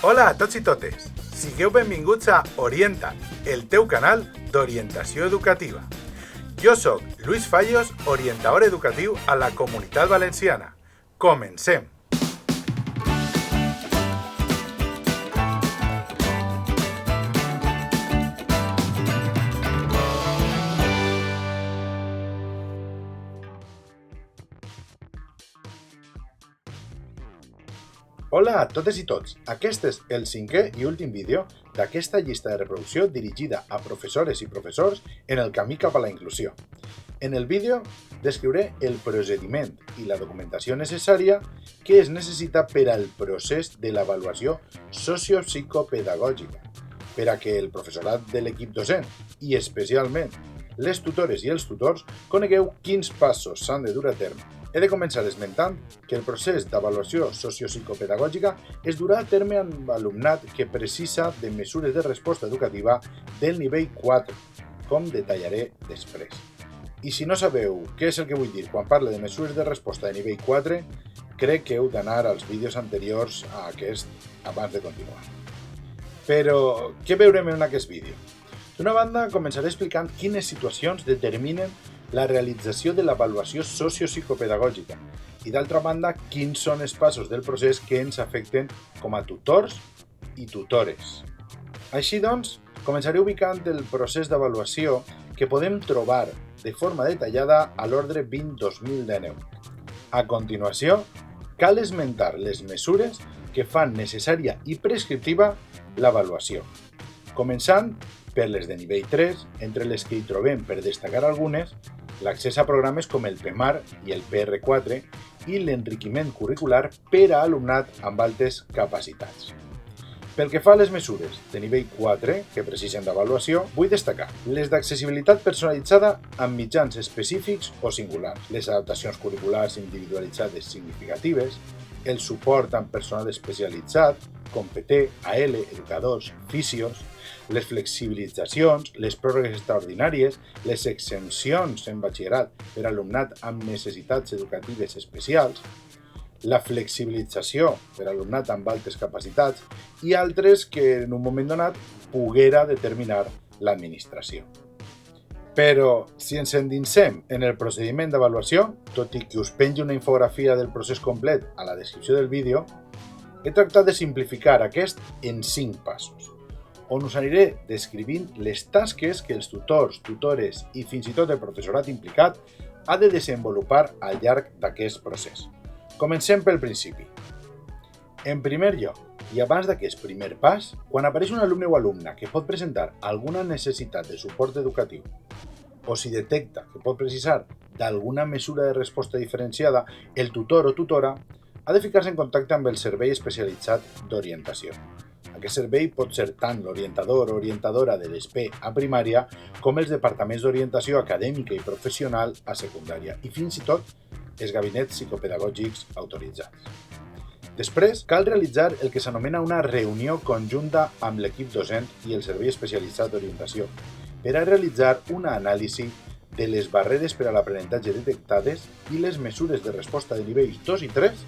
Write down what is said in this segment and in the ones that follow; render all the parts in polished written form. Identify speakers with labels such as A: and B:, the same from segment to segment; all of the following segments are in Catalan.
A: Hola a tots i totes! Sigueu benvinguts a Orienta, el teu canal d'orientació educativa. Jo sóc Luis Fallos, orientador educatiu a la Comunitat Valenciana. Comencem! Hola a totes i tots! Aquest és el cinquè i últim vídeo d'aquesta llista de reproducció dirigida a professores i professors en el camí cap a la inclusió. En el vídeo descriuré el procediment i la documentació necessària que es necessita per al procés de l'avaluació sociopsicopedagògica, per a que el professorat de l'equip docent i especialment les tutores i els tutors conegueu quins passos s'han de dur a terme. He de començar esmentant que el procés d'avaluació sociopsicopedagògica es durà a terme amb alumnat que precisa de mesures de resposta educativa del nivell 4, com detallaré després. I si no sabeu què és el que vull dir quan parlo de mesures de resposta de nivell 4, crec que heu d'anar als vídeos anteriors a aquest abans de continuar. Però què veurem en aquest vídeo? D'una banda, començaré explicant quines situacions determinen la realització de l'avaluació sociopsicopedagògica i, d'altra banda, quins són els passos del procés que ens afecten com a tutors i tutores. Així doncs, començaré ubicant el procés d'avaluació que podem trobar de forma detallada a l'ordre 20-2019. A continuació, cal esmentar les mesures que fan necessària i prescriptiva l'avaluació, començant per les de nivell 3, entre les que hi trobem, per destacar algunes, l'accés a programes com el PEMAR i el PR4 i l'enriquiment curricular per a alumnat amb altes capacitats. Pel que fa a les mesures de nivell 4 que precisen d'avaluació, vull destacar les d'accessibilitat personalitzada amb mitjans específics o singulars, les adaptacions curriculars individualitzades significatives, el suport amb personal especialitzat, com PT, AL, educadors, fisios, les flexibilitzacions, les pròrrogues extraordinàries, les exempcions en batxillerat per a alumnat amb necessitats educatives especials, la flexibilització per a alumnat amb altes capacitats i altres que en un moment donat poguera determinar l'administració. Però, si ens endinsem en el procediment d'avaluació, tot i que us pengi una infografia del procés complet a la descripció del vídeo, he tractat de simplificar aquest en 5 passos, on us aniré descrivint les tasques que els tutors, tutores i fins i tot el professorat implicat ha de desenvolupar al llarg d'aquest procés. Comencem pel principi. En primer lloc, i abans d'aquest primer pas, quan apareix un alumne o alumna que pot presentar alguna necessitat de suport educatiu o si detecta que pot precisar d'alguna mesura de resposta diferenciada, el tutor o tutora ha de ficar-se en contacte amb el servei especialitzat d'orientació. Aquest servei pot ser tant l'orientador o orientadora de l'ESPE a primària com els departaments d'orientació acadèmica i professional a secundària i fins i tot els gabinets psicopedagògics autoritzats. Després, cal realitzar el que s'anomena una reunió conjunta amb l'equip docent i el servei especialitzat d'orientació per a realitzar una anàlisi de les barreres per a l'aprenentatge detectades i les mesures de resposta de nivells 2 i 3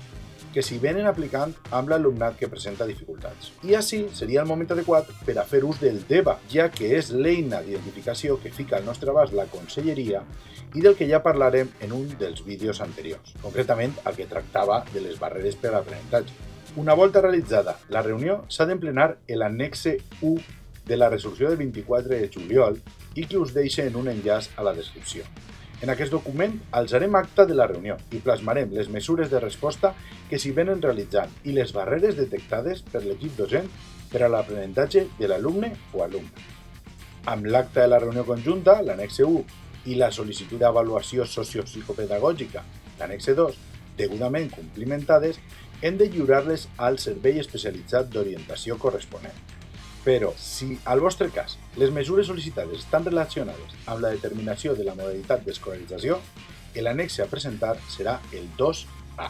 A: que s'hi venen aplicant amb l'alumnat que presenta dificultats. I així seria el moment adequat per a fer ús del DEVA, ja que és l'eina d'identificació que fica al nostre abast la Conselleria i del que ja parlarem en un dels vídeos anteriors, concretament el que tractava de les barreres per a l'aprenentatge. Una volta realitzada la reunió, s'ha d'emplenar l'annexe 1 de la resolució del 24 de juliol i que us deixe en un enllaç a la descripció. En aquest document alçarem acta de la reunió i plasmarem les mesures de resposta que s'hi venen realitzant i les barreres detectades per l'equip docent per a l'aprenentatge de l'alumne o alumna. Amb l'acta de la reunió conjunta, l'annexe 1, i la sol·licitud d'avaluació sociopsicopedagògica, l'annexe 2, degudament complimentades, hem de lliurar-les al servei especialitzat d'orientació corresponent. Però, si, al vostre cas, les mesures sol·licitades estan relacionades amb la determinació de la modalitat d'escolarització, l'annexe a presentar serà el 2A.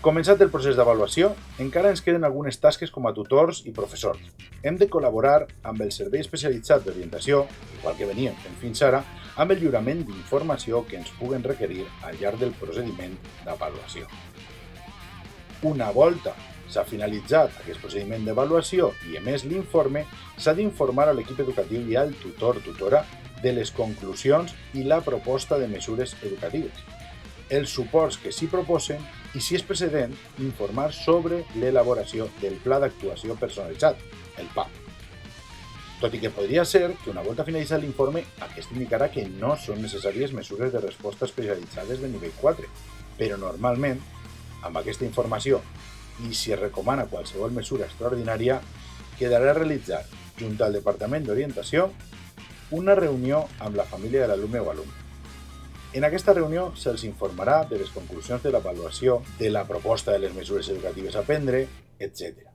A: Començat el procés d'avaluació, encara ens queden algunes tasques com a tutors i professors. Hem de col·laborar amb el servei especialitzat d'orientació, igual que veníem fent fins ara, amb el lliurament d'informació que ens puguen requerir al llarg del procediment d'avaluació. Una volta s'ha finalitzat aquest procediment d'avaluació i emès l'informe, s'ha d'informar a l'equip educatiu i al tutor-tutora de les conclusions i la proposta de mesures educatives, els suports que s'hi proposen i, si és precedent, informar sobre l'elaboració del Pla d'Actuació Personalitzat, el PAP. Tot i que podria ser que una volta finalitzat l'informe, aquest indicarà que no són necessàries mesures de resposta especialitzades de nivell 4, però normalment, amb aquesta informació i si es recomana qualsevol mesura extraordinària, quedarà realitzar, junt al Departament d'Orientació, una reunió amb la família de l'alumne o alumne. En aquesta reunió se'ls informarà de les conclusions de l'avaluació, de la proposta de les mesures educatives a prendre, etc.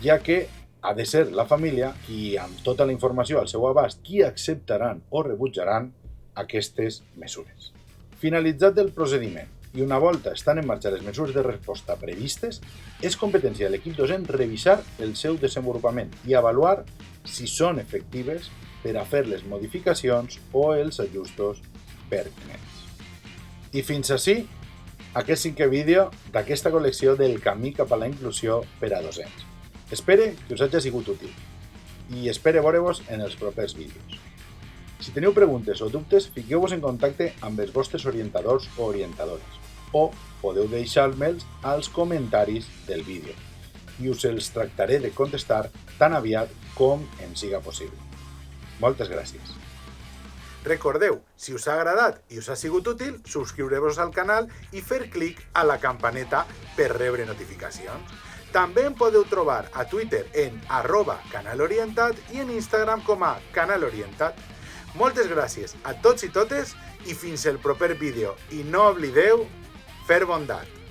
A: Ja que ha de ser la família qui, amb tota la informació al seu abast, qui acceptaran o rebutjaran aquestes mesures. Finalitzat el procediment i una volta estan en marxa les mesures de resposta previstes, és competència de l'equip docent revisar el seu desenvolupament i avaluar si són efectives per a fer les modificacions o els ajustos pertinents. I fins ací, aquest 5è vídeo d'aquesta col·lecció del camí cap a la inclusió per a docents. Espero que us hagi sigut útil i espero veure-vos en els propers vídeos. Si teniu preguntes o dubtes, fiqueu-vos en contacte amb els vostres orientadors o orientadores o podeu deixar-me'ls als comentaris del vídeo i us els tractaré de contestar tan aviat com em siga possible. Moltes gràcies. Recordeu, si us ha agradat i us ha sigut útil, subscriure-vos al canal i fer clic a la campaneta per rebre notificacions. També em podeu trobar a Twitter en @canalorientat i en Instagram com a canalorientat. Moltes gràcies a tots i totes i fins el proper vídeo. I no oblideu fer bondat.